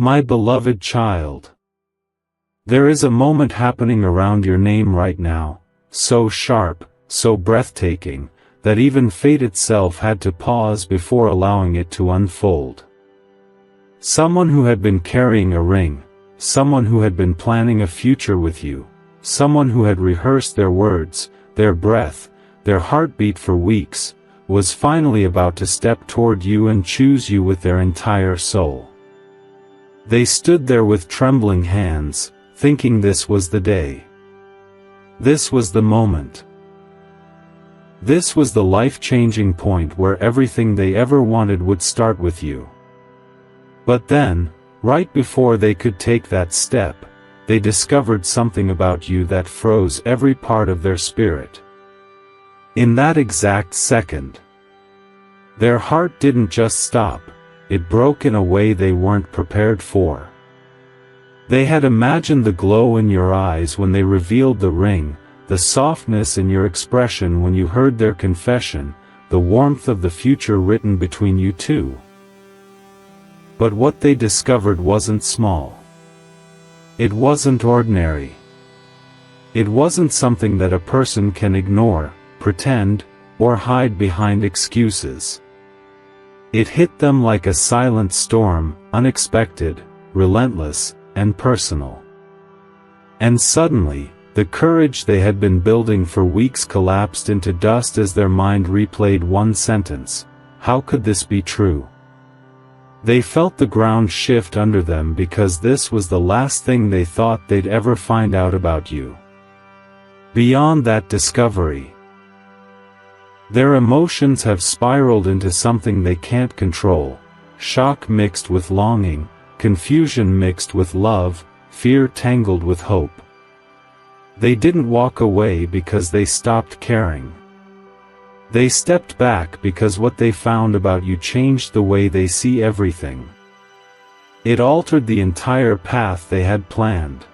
My beloved child. There is a moment happening around your name right now, so sharp, so breathtaking, that even fate itself had to pause before allowing it to unfold. Someone who had been carrying a ring, someone who had been planning a future with you, someone who had rehearsed their words, their breath, their heartbeat for weeks, was finally about to step toward you and choose you with their entire soul. They stood there with trembling hands, thinking this was the day. This was the moment. This was the life-changing point where everything they ever wanted would start with you. But then, right before they could take that step, they discovered something about you that froze every part of their spirit. In that exact second, their heart didn't just stop, it broke in a way they weren't prepared for. They had imagined the glow in your eyes when they revealed the ring, the softness in your expression when you heard their confession, the warmth of the future written between you two. But what they discovered wasn't small. It wasn't ordinary. It wasn't something that a person can ignore, pretend, or hide behind excuses. It hit them like a silent storm, unexpected, relentless, and personal. And suddenly, the courage they had been building for weeks collapsed into dust as their mind replayed one sentence: how could this be true? They felt the ground shift under them because this was the last thing they thought they'd ever find out about you. Beyond that discovery, their emotions have spiraled into something they can't control: shock mixed with longing, confusion mixed with love, fear tangled with hope. They didn't walk away because they stopped caring. They stepped back because what they found about you changed the way they see everything. It altered the entire path they had planned.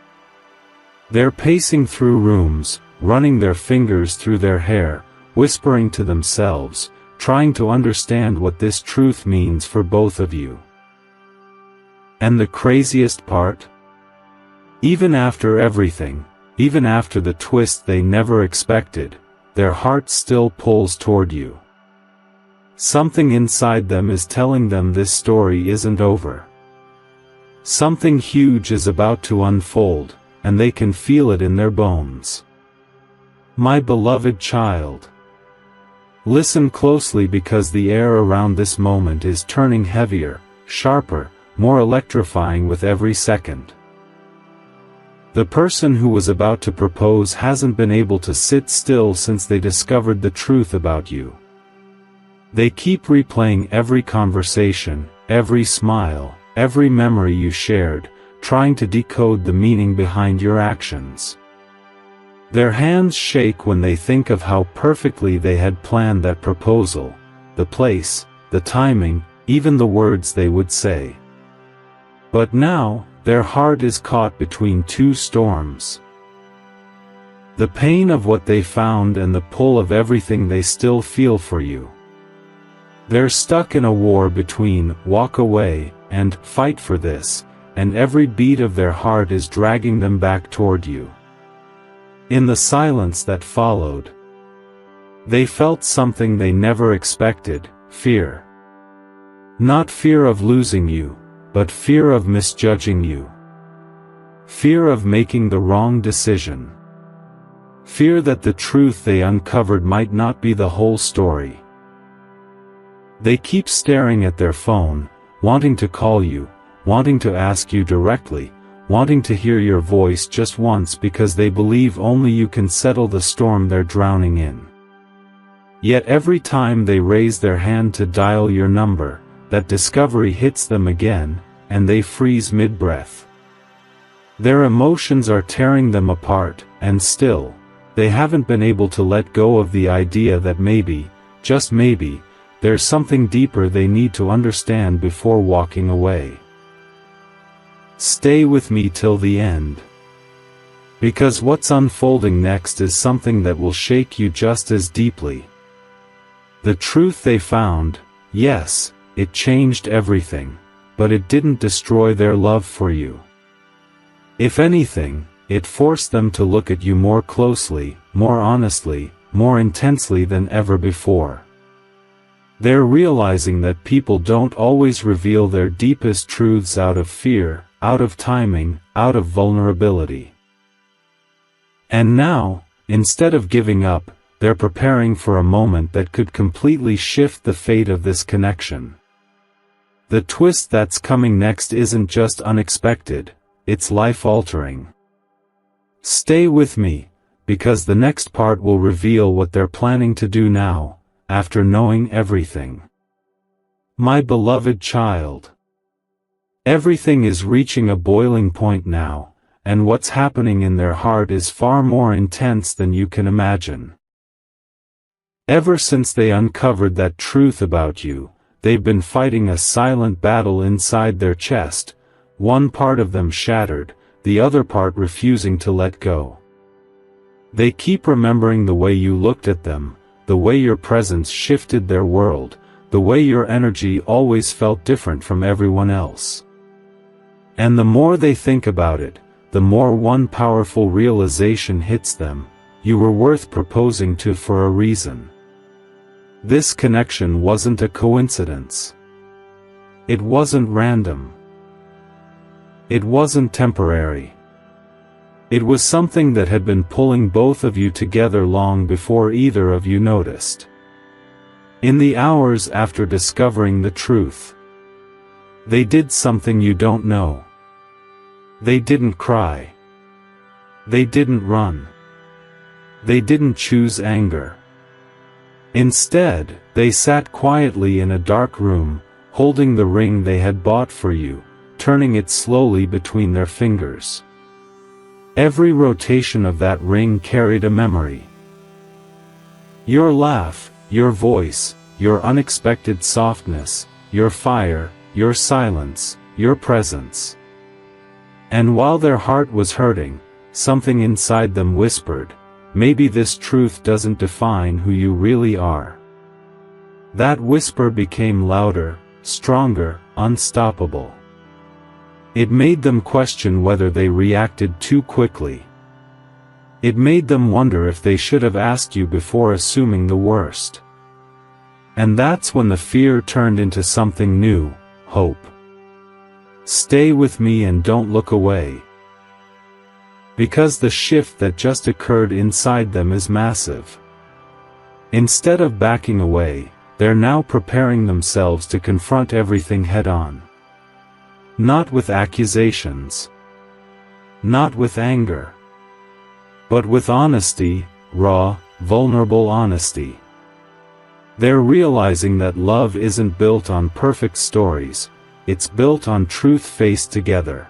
They're pacing through rooms, running their fingers through their hair, whispering to themselves, trying to understand what this truth means for both of you. And the craziest part? Even after everything, even after the twist they never expected, their heart still pulls toward you. Something inside them is telling them this story isn't over. Something huge is about to unfold, and they can feel it in their bones. My beloved child. Listen closely because the air around this moment is turning heavier, sharper, more electrifying with every second. The person who was about to propose hasn't been able to sit still since they discovered the truth about you. They keep replaying every conversation, every smile, every memory you shared, trying to decode the meaning behind your actions. Their hands shake when they think of how perfectly they had planned that proposal, the place, the timing, even the words they would say. But now, their heart is caught between two storms. The pain of what they found and the pull of everything they still feel for you. They're stuck in a war between walk away and fight for this, and every beat of their heart is dragging them back toward you. In the silence that followed, they felt something they never expected: fear. Not fear of losing you, but fear of misjudging you. Fear of making the wrong decision. Fear that the truth they uncovered might not be the whole story. They keep staring at their phone, wanting to call you, wanting to ask you directly, wanting to hear your voice just once because they believe only you can settle the storm they're drowning in. Yet every time they raise their hand to dial your number, that discovery hits them again, and they freeze mid-breath. Their emotions are tearing them apart, and still, they haven't been able to let go of the idea that maybe, just maybe, there's something deeper they need to understand before walking away. Stay with me till the end. Because what's unfolding next is something that will shake you just as deeply. The truth they found, yes, it changed everything. but it didn't destroy their love for you. If anything, it forced them to look at you more closely, more honestly, more intensely than ever before. They're realizing that people don't always reveal their deepest truths out of fear, out of timing, out of vulnerability. And now, instead of giving up, they're preparing for a moment that could completely shift the fate of this connection. The twist that's coming next isn't just unexpected, it's life-altering. Stay with me, because the next part will reveal what they're planning to do now, after knowing everything. My beloved child. Everything is reaching a boiling point now, and what's happening in their heart is far more intense than you can imagine. Ever since they uncovered that truth about you, they've been fighting a silent battle inside their chest, one part of them shattered, the other part refusing to let go. They keep remembering the way you looked at them, the way your presence shifted their world, the way your energy always felt different from everyone else. And the more they think about it, the more one powerful realization hits them: you were worth proposing to for a reason. This connection wasn't a coincidence. It wasn't random. It wasn't temporary. It was something that had been pulling both of you together long before either of you noticed. In the hours after discovering the truth, they did something you don't know. They didn't cry. They didn't run. They didn't choose anger. Instead, they sat quietly in a dark room, holding the ring they had bought for you, turning it slowly between their fingers. Every rotation of that ring carried a memory. Your laugh, your voice, your unexpected softness, your fire, your silence, your presence. And while their heart was hurting, something inside them whispered, maybe this truth doesn't define who you really are. That whisper became louder, stronger, unstoppable. It made them question whether they reacted too quickly. It made them wonder if they should have asked you before assuming the worst. And that's when the fear turned into something new: hope. Stay with me and don't look away. Because the shift that just occurred inside them is massive. Instead of backing away, they're now preparing themselves to confront everything head-on. Not with accusations. Not with anger. But with honesty, raw, vulnerable honesty. They're realizing that love isn't built on perfect stories, it's built on truth faced together.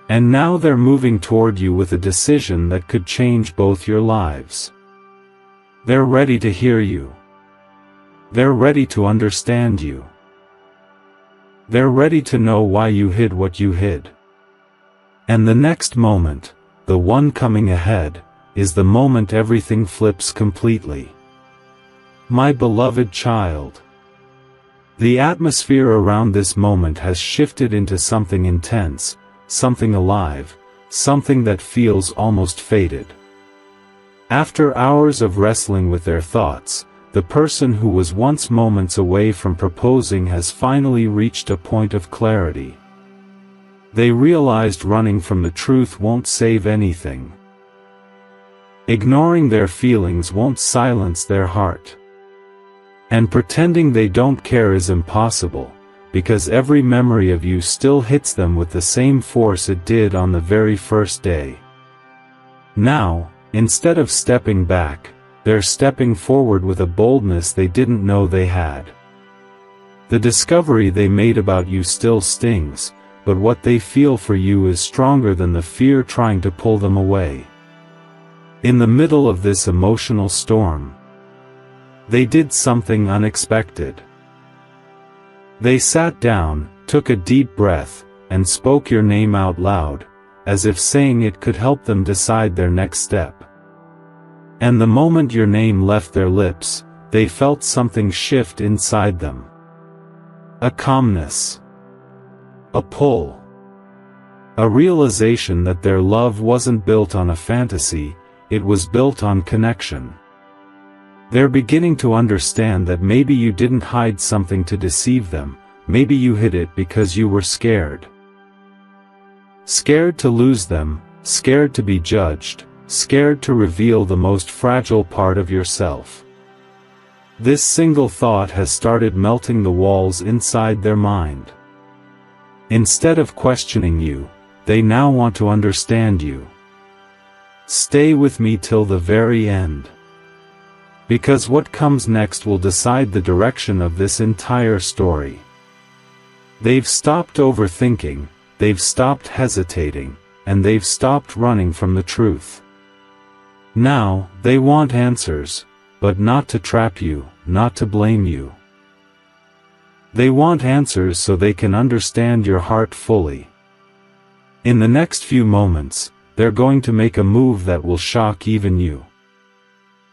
And now they're moving toward you with a decision that could change both your lives. They're ready to hear you. They're ready to understand you. They're ready to know why you hid what you hid. And the next moment, the one coming ahead, is the moment everything flips completely. My beloved child. The atmosphere around this moment has shifted into something intense, something alive, something that feels almost fated. After hours of wrestling with their thoughts, the person who was once moments away from proposing has finally reached a point of clarity. They realized running from the truth won't save anything. Ignoring their feelings won't silence their heart. And pretending they don't care is impossible, because every memory of you still hits them with the same force it did on the very first day. Now, instead of stepping back, they're stepping forward with a boldness they didn't know they had. The discovery they made about you still stings, but what they feel for you is stronger than the fear trying to pull them away. In the middle of this emotional storm, they did something unexpected. They sat down, took a deep breath, and spoke your name out loud, as if saying it could help them decide their next step. And the moment your name left their lips, they felt something shift inside them. A calmness. A pull. A realization that their love wasn't built on a fantasy, it was built on connection. They're beginning to understand that maybe you didn't hide something to deceive them, maybe you hid it because you were scared. Scared to lose them, scared to be judged, scared to reveal the most fragile part of yourself. This single thought has started melting the walls inside their mind. Instead of questioning you, they now want to understand you. Stay with me till the very end. Because what comes next will decide the direction of this entire story. They've stopped overthinking, they've stopped hesitating, and they've stopped running from the truth. Now, they want answers, but not to trap you, not to blame you. They want answers so they can understand your heart fully. In the next few moments, they're going to make a move that will shock even you.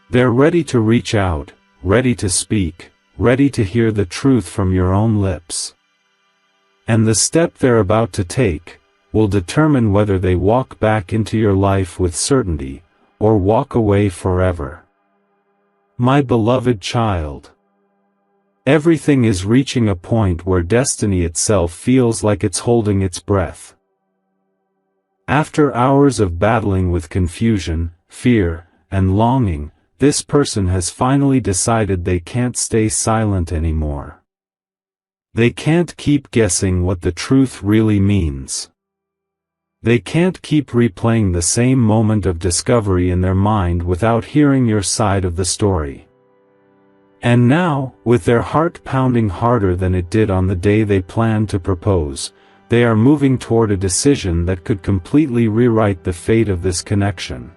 They're ready to reach out, ready to speak, ready to hear the truth from your own lips. And the step they're about to take will determine whether they walk back into your life with certainty, or walk away forever. My beloved child. Everything is reaching a point where destiny itself feels like it's holding its breath. After hours of battling with confusion, fear, and longing, this person has finally decided they can't stay silent anymore. They can't keep guessing what the truth really means. They can't keep replaying the same moment of discovery in their mind without hearing your side of the story. And now, with their heart pounding harder than it did on the day they planned to propose, they are moving toward a decision that could completely rewrite the fate of this connection.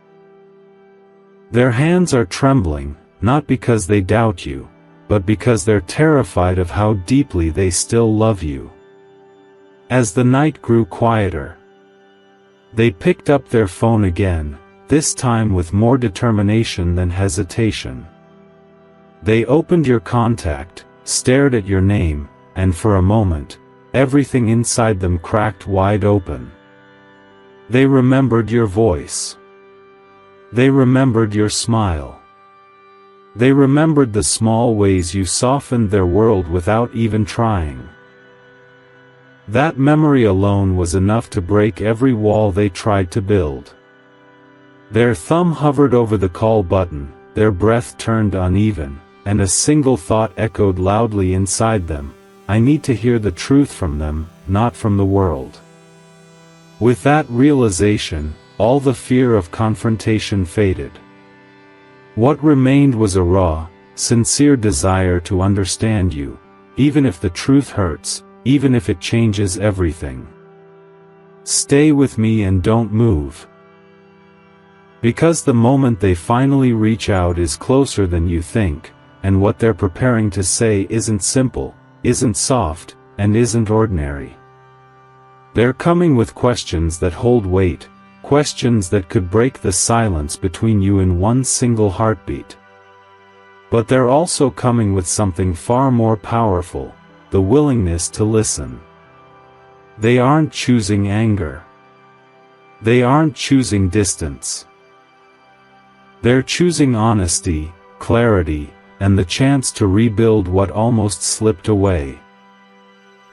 Their hands are trembling, not because they doubt you, but because they're terrified of how deeply they still love you. As the night grew quieter, they picked up their phone again, this time with more determination than hesitation. They opened your contact, stared at your name, and for a moment, everything inside them cracked wide open. They remembered your voice. They remembered your smile. They remembered the small ways you softened their world without even trying. That memory alone was enough to break every wall they tried to build. Their thumb hovered over the call button, their breath turned uneven, and a single thought echoed loudly inside them: I need to hear the truth from them, not from the world. With that realization, all the fear of confrontation faded. What remained was a raw, sincere desire to understand you, even if the truth hurts, even if it changes everything. Stay with me and don't move. Because the moment they finally reach out is closer than you think, and what they're preparing to say isn't simple, isn't soft, and isn't ordinary. They're coming with questions that hold weight, questions that could break the silence between you in one single heartbeat. But they're also coming with something far more powerful: the willingness to listen. They aren't choosing anger. They aren't choosing distance. They're choosing honesty, clarity, and the chance to rebuild what almost slipped away.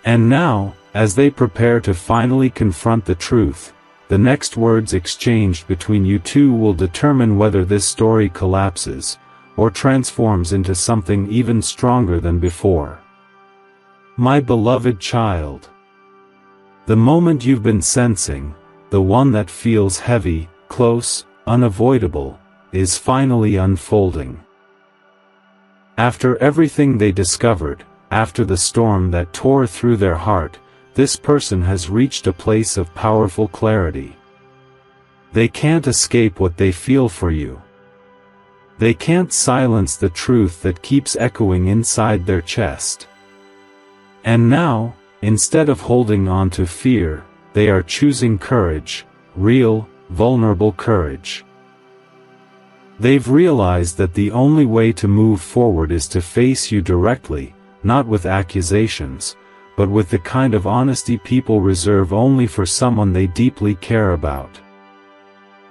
And now, as they prepare to finally confront the truth, the next words exchanged between you two will determine whether this story collapses, or transforms into something even stronger than before. My beloved child. The moment you've been sensing, the one that feels heavy, close, unavoidable, is finally unfolding. After everything they discovered, after the storm that tore through their heart, this person has reached a place of powerful clarity. They can't escape what they feel for you. They can't silence the truth that keeps echoing inside their chest. And now, instead of holding on to fear, they are choosing courage, real, vulnerable courage. They've realized that the only way to move forward is to face you directly, not with accusations, but with the kind of honesty people reserve only for someone they deeply care about.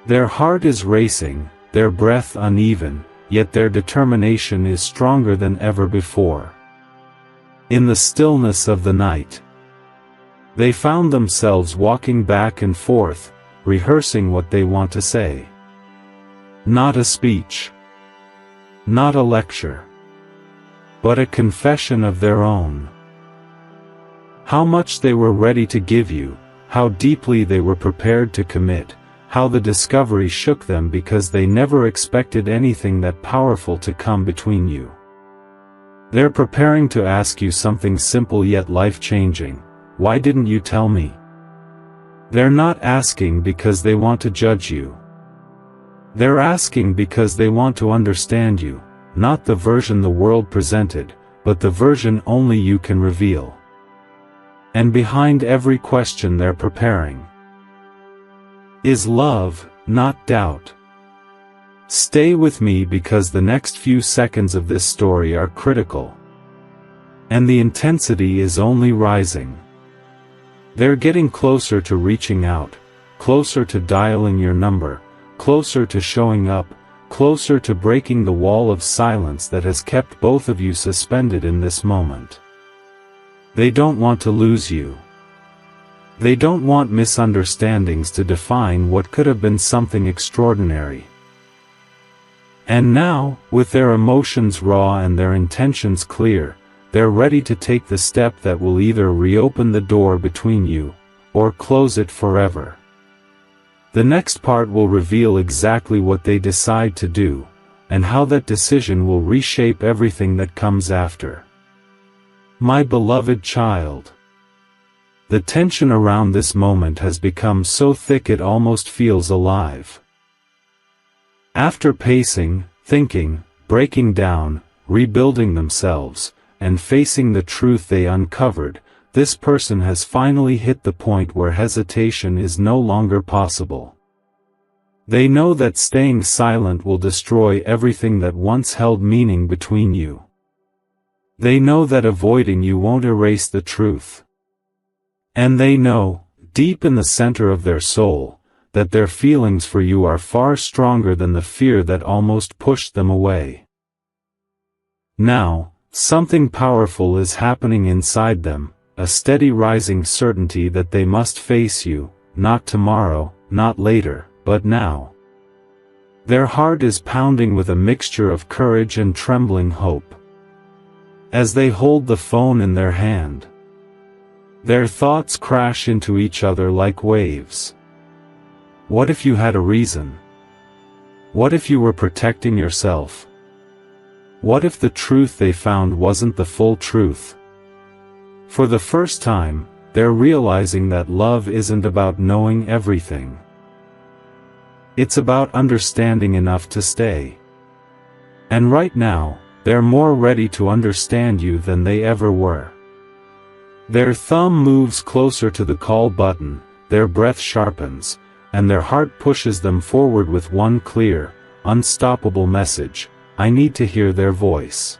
Their heart is racing, their breath uneven, yet their determination is stronger than ever before. In the stillness of the night, they found themselves walking back and forth, rehearsing what they want to say. Not a speech, not a lecture, but a confession of their own. How much they were ready to give you, how deeply they were prepared to commit, how the discovery shook them because they never expected anything that powerful to come between you. They're preparing to ask you something simple yet life-changing. Why didn't you tell me? They're not asking because they want to judge you. They're asking because they want to understand you, not the version the world presented, but the version only you can reveal. And behind every question they're preparing is love, not doubt. Stay with me because the next few seconds of this story are critical. And the intensity is only rising. They're getting closer to reaching out, closer to dialing your number, closer to showing up, closer to breaking the wall of silence that has kept both of you suspended in this moment. They don't want to lose you. They don't want misunderstandings to define what could have been something extraordinary. And now, with their emotions raw and their intentions clear, they're ready to take the step that will either reopen the door between you, or close it forever. The next part will reveal exactly what they decide to do, and how that decision will reshape everything that comes after. My beloved child. The tension around this moment has become so thick it almost feels alive. After pacing, thinking, breaking down, rebuilding themselves, and facing the truth they uncovered, this person has finally hit the point where hesitation is no longer possible. They know that staying silent will destroy everything that once held meaning between you. They know that avoiding you won't erase the truth. And they know, deep in the center of their soul, that their feelings for you are far stronger than the fear that almost pushed them away. Now, something powerful is happening inside them, a steady rising certainty that they must face you, not tomorrow, not later, but now. Their heart is pounding with a mixture of courage and trembling hope. As they hold the phone in their hand, their thoughts crash into each other like waves. What if you had a reason? What if you were protecting yourself? What if the truth they found wasn't the full truth? For the first time, they're realizing that love isn't about knowing everything. It's about understanding enough to stay. And right now, they're more ready to understand you than they ever were. Their thumb moves closer to the call button, their breath sharpens, and their heart pushes them forward with one clear, unstoppable message: I need to hear their voice.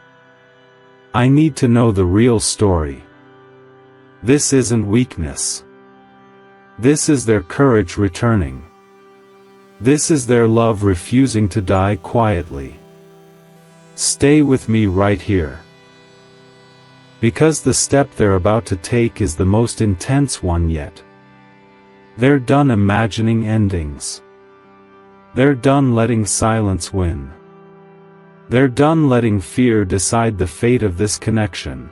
I need to know the real story. This isn't weakness. This is their courage returning. This is their love refusing to die quietly. Stay with me right here. Because the step they're about to take is the most intense one yet. They're done imagining endings. They're done letting silence win. They're done letting fear decide the fate of this connection.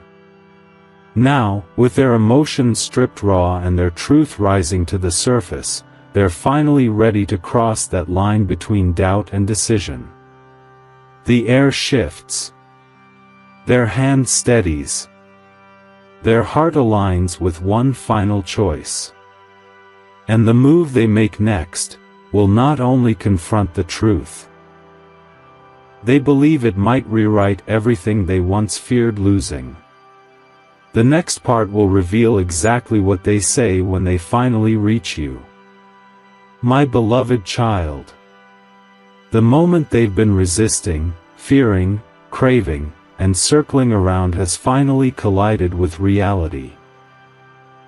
Now, with their emotions stripped raw and their truth rising to the surface, they're finally ready to cross that line between doubt and decision. The air shifts. Their hand steadies. Their heart aligns with one final choice. And the move they make next will not only confront the truth. They believe it might rewrite everything they once feared losing. The next part will reveal exactly what they say when they finally reach you. My beloved child. The moment they've been resisting, fearing, craving, and circling around has finally collided with reality.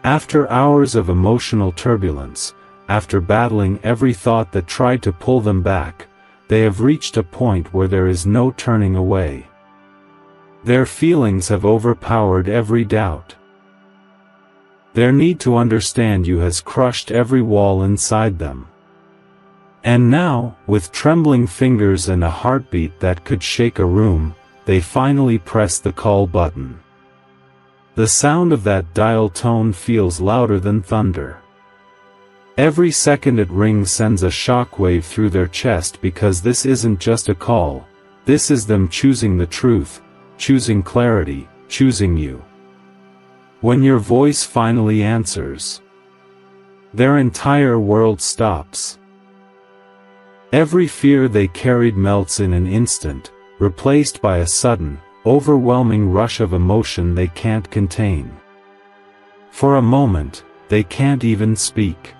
After hours of emotional turbulence, after battling every thought that tried to pull them back, they have reached a point where there is no turning away. Their feelings have overpowered every doubt. Their need to understand you has crushed every wall inside them. And now, with trembling fingers and a heartbeat that could shake a room, they finally press the call button. The sound of that dial tone feels louder than thunder. Every second it rings sends a shockwave through their chest, because this isn't just a call, this is them choosing the truth, choosing clarity, choosing you. When your voice finally answers, their entire world stops. Every fear they carried melts in an instant, replaced by a sudden, overwhelming rush of emotion they can't contain. For a moment, they can't even speak.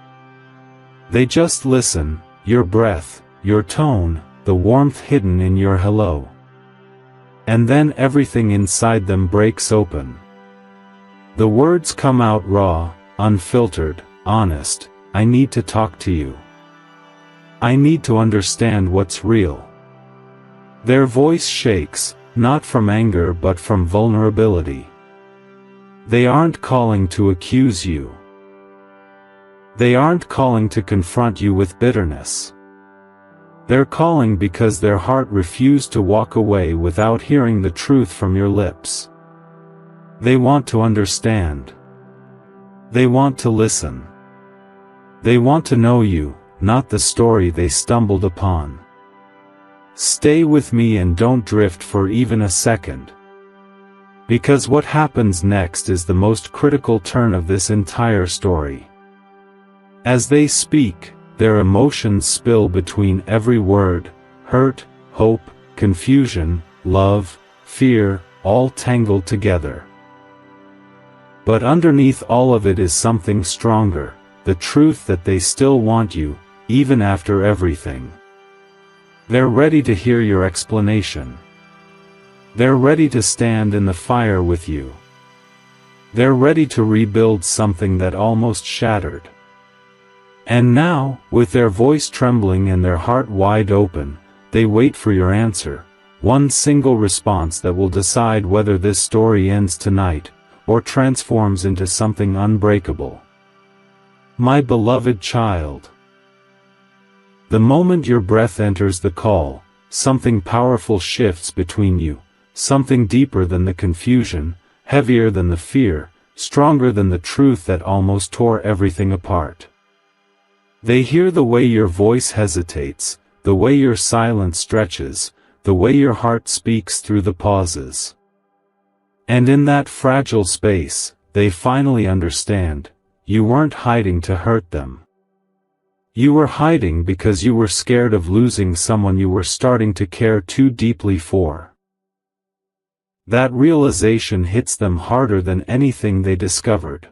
They just listen, your breath, your tone, the warmth hidden in your hello. And then everything inside them breaks open. The words come out raw, unfiltered, honest. I need to talk to you. I need to understand what's real. Their voice shakes, not from anger but from vulnerability. They aren't calling to accuse you. They aren't calling to confront you with bitterness. They're calling because their heart refused to walk away without hearing the truth from your lips. They want to understand. They want to listen. They want to know you, not the story they stumbled upon. Stay with me and don't drift for even a second. Because what happens next is the most critical turn of this entire story. As they speak, their emotions spill between every word: hurt, hope, confusion, love, fear, all tangled together. But underneath all of it is something stronger, the truth that they still want you, even after everything. They're ready to hear your explanation. They're ready to stand in the fire with you. They're ready to rebuild something that almost shattered. And now, with their voice trembling and their heart wide open, they wait for your answer, one single response that will decide whether this story ends tonight, or transforms into something unbreakable. My beloved child. The moment your breath enters the call, something powerful shifts between you, something deeper than the confusion, heavier than the fear, stronger than the truth that almost tore everything apart. They hear the way your voice hesitates, the way your silence stretches, the way your heart speaks through the pauses. And in that fragile space, they finally understand, you weren't hiding to hurt them. You were hiding because you were scared of losing someone you were starting to care too deeply for. That realization hits them harder than anything they discovered.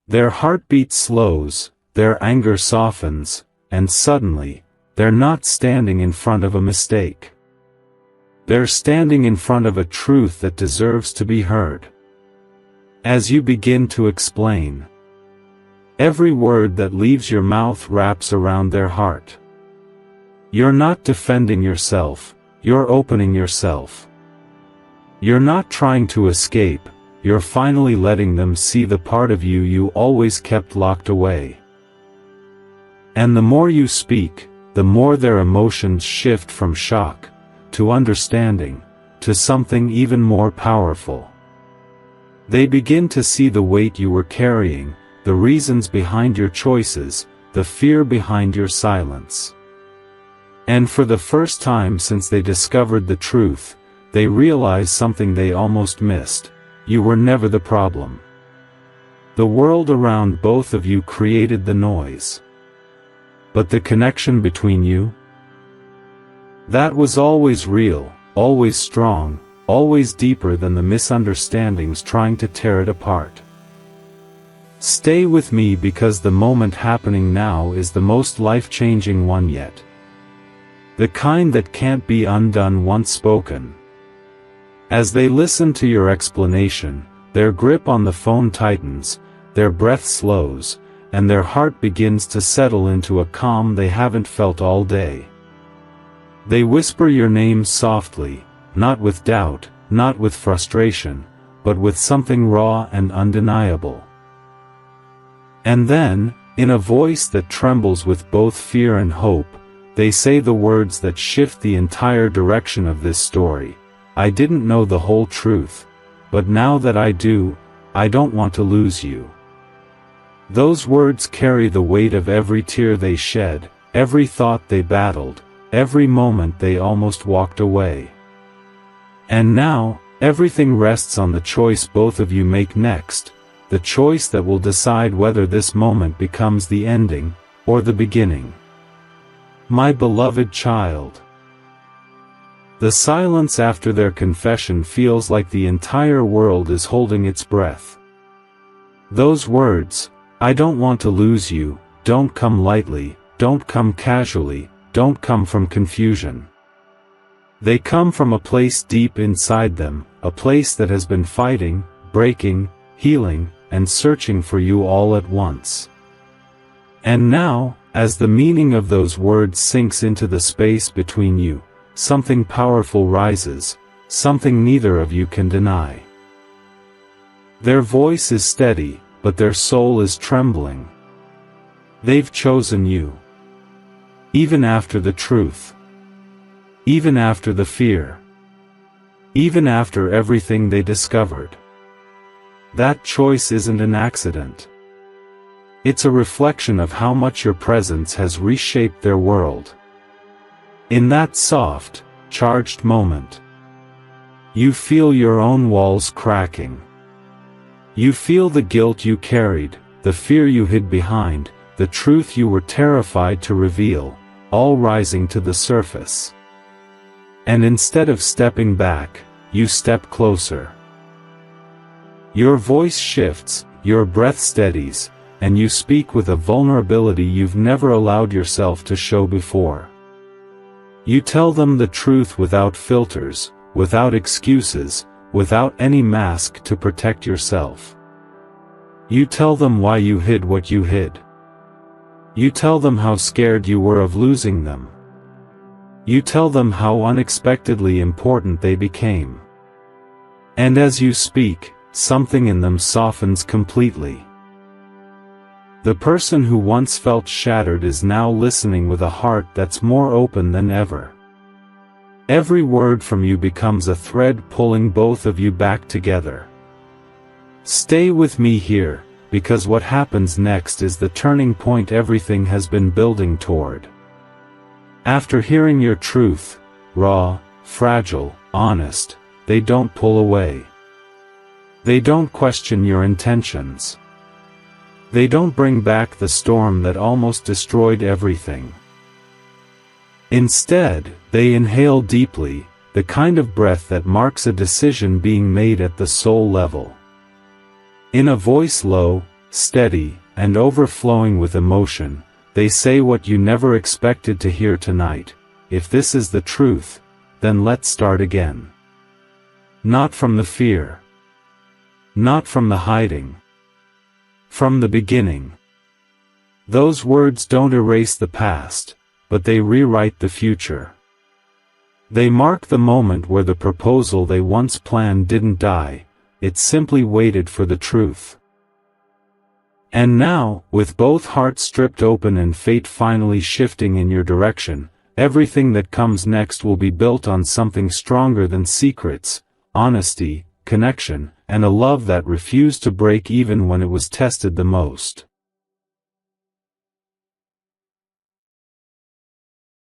Their heartbeat slows, their anger softens, and suddenly, they're not standing in front of a mistake. They're standing in front of a truth that deserves to be heard. As you begin to explain, every word that leaves your mouth wraps around their heart. You're not defending yourself, you're opening yourself. You're not trying to escape, you're finally letting them see the part of you you always kept locked away. And the more you speak, the more their emotions shift from shock, to understanding, to something even more powerful. They begin to see the weight you were carrying, the reasons behind your choices, the fear behind your silence. And for the first time since they discovered the truth, they realize something they almost missed: you were never the problem. The world around both of you created the noise. But the connection between you? That was always real, always strong, always deeper than the misunderstandings trying to tear it apart. Stay with me, because the moment happening now is the most life-changing one yet. The kind that can't be undone once spoken. As they listen to your explanation, their grip on the phone tightens, their breath slows, and their heart begins to settle into a calm they haven't felt all day. They whisper your name softly, not with doubt, not with frustration, but with something raw and undeniable. And then, in a voice that trembles with both fear and hope, they say the words that shift the entire direction of this story. I didn't know the whole truth, but now that I do, I don't want to lose you. Those words carry the weight of every tear they shed, every thought they battled, every moment they almost walked away. And now, everything rests on the choice both of you make next, the choice that will decide whether this moment becomes the ending, or the beginning. My beloved child. The silence after their confession feels like the entire world is holding its breath. Those words, I don't want to lose you, don't come lightly, don't come casually, don't come from confusion. They come from a place deep inside them, a place that has been fighting, breaking, healing, and searching for you all at once. And now, as the meaning of those words sinks into the space between you, something powerful rises, something neither of you can deny. Their voice is steady, but their soul is trembling. They've chosen you. Even after the truth. Even after the fear. Even after everything they discovered. That choice isn't an accident. It's a reflection of how much your presence has reshaped their world. In that soft, charged moment, you feel your own walls cracking. You feel the guilt you carried, the fear you hid behind, the truth you were terrified to reveal, all rising to the surface. And instead of stepping back, you step closer. Your voice shifts, your breath steadies, and you speak with a vulnerability you've never allowed yourself to show before. You tell them the truth without filters, without excuses, without any mask to protect yourself. You tell them why you hid what you hid. You tell them how scared you were of losing them. You tell them how unexpectedly important they became. And as you speak, something in them softens completely. The person who once felt shattered is now listening with a heart that's more open than ever. Every word from you becomes a thread pulling both of you back together. Stay with me here, because what happens next is the turning point everything has been building toward. After hearing your truth, raw, fragile, honest, they don't pull away. They don't question your intentions. They don't bring back the storm that almost destroyed everything. Instead, they inhale deeply, the kind of breath that marks a decision being made at the soul level. In a voice low, steady, and overflowing with emotion, they say what you never expected to hear tonight. If this is the truth, then let's start again. Not from the fear. Not from the hiding. From the beginning. Those words don't erase the past, but they rewrite the future. They mark the moment where the proposal they once planned didn't die, it simply waited for the truth. And now, with both hearts stripped open and fate finally shifting in your direction, everything that comes next will be built on something stronger than secrets, honesty, connection, and a love that refused to break even when it was tested the most.